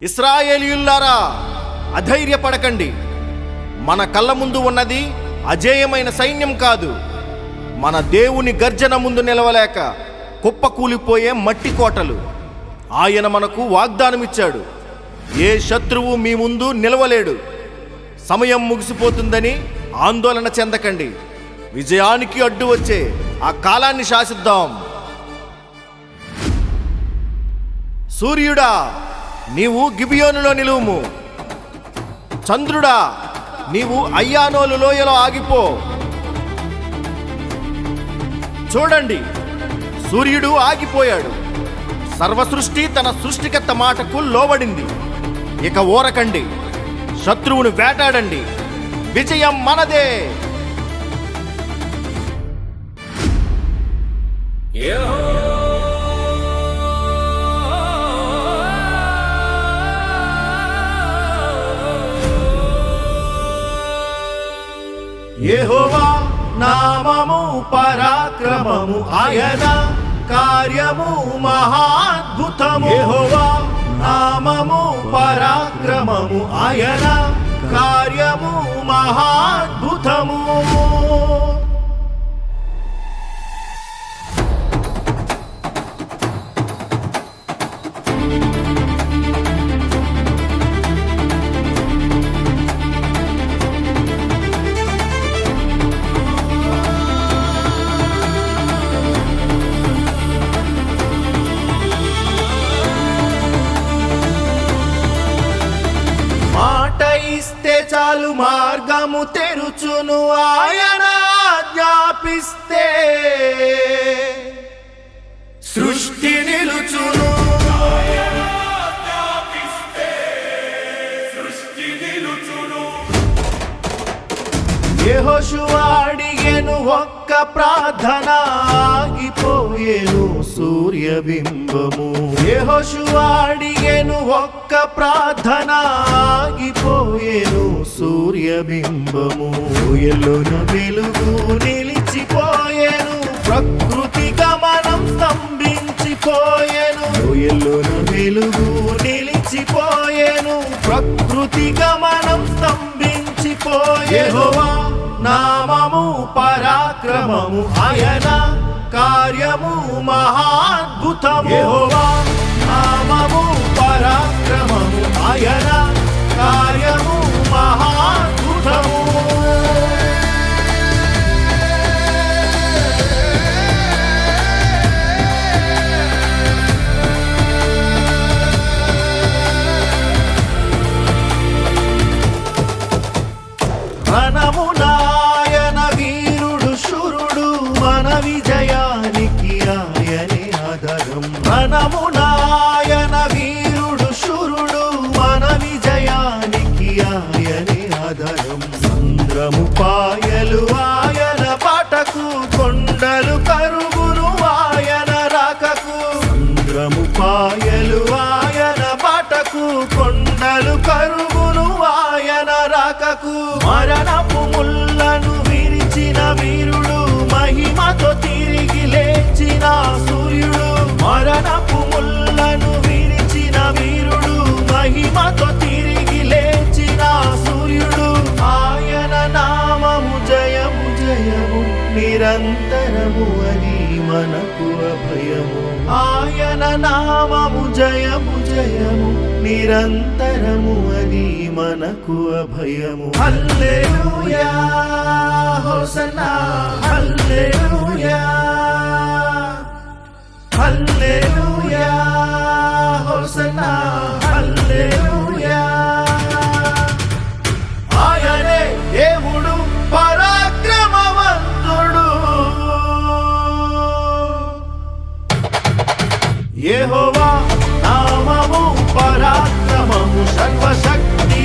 ఇశ్రాయేలీయులారా, అధైర్యపడకండి. మన కళ్ళ ముందు ఉన్నది అజేయమైన సైన్యం కాదు. మన దేవుని గర్జన ముందు నిలవలేక కుప్పకూలిపోయే మట్టి కోటలు. ఆయన మనకు వాగ్దానమిచ్చాడు, ఏ శత్రువు మీ ముందు నిలవలేడు. సమయం ముగిసిపోతుందని ఆందోళన చెందకండి. విజయానికి అడ్డు వచ్చే ఆ కాలాన్ని శాసిద్దాం. సూర్యుడా, నీవు గిబియోనులో నిలువుము. చంద్రుడా, నీవు అయ్యానోలు లోయలో ఆగిపో. చూడండి, సూర్యుడు ఆగిపోయాడు. సర్వసృష్టి తన సృష్టికర్త మాటకు లోబడింది. ఇక ఊరకండి, శత్రువును వేటాడండి. విజయం మనదే. యెహోవా నామము పరాక్రమము, ఆయన కార్యము మహాద్భుతము. యెహోవా నామము పరాక్రమము, ఆయన కార్యము మహాద్భుతము. ఇస్తే చాలు మార్గము తెరుచును, ఆయన ఆజ్ఞాపిస్తే సృష్టి నిలుచును. యెహోషువ అడిగెను ఒక్క ప్రార్థన, ఆగిపోయేను సూర్యబింబము. యెహోషువ అడిగెను ఒక్క ప్రార్థన, ఆగిపోయేను సూర్యబింబము. లోయలోన వెలుగు నిలిచిపోయేను, ప్రకృతి గమనం స్తంభించిపోయేను. లోయలోన వెలుగు నిలిచిపోయేను, ప్రకృతి గమనం స్తంభించిపోయేను. యెహోవా నామము పరాక్రమము, ఆయన కార్యము మహాద్భుతము. యెహోవా నామము పరాక్రమము, ఆయన కార్యము మహాద్భుతము. రణమునాయన వీరుడు శూరుడు, మన విజయానికి ఆయనే ఆధారం. రణమునాయన వీరుడు శూరుడు, మన విజయానికి ఆయనే ఆధారం. సంద్రము పాయలు ఆయన పాటకు, కొండలు కరుగును ఆయన రాకకు. సంద్రము పాయలు ఆయన పాటకు, కొండలు కరుగును ఆయన రాకకు. మరణపు ముళ్ళను విరిచిన వీరుడు, మహిమతో తిరిగి లేచిన సూర్యుడు. మరణపు ముళ్ళను విరిచిన వీరుడు, మహిమతో తిరిగి లేచిన సూర్యుడు. ఆయన నామము జయము జయము, నిరంతరము అని మనకు అభయము. ఆయన నామము జయము జయము, నిరంతరము అది మనకు అభయము. హల్లెలూయా హోసన్నా, హల్లెలూయా హల్లెలూయా హోసన్నా, హల్లెలూయా. ఆయనే దేవుడు పరాక్రమవంతుడు. యెహోవా నామము పరాక్రమము, సర్వశక్తి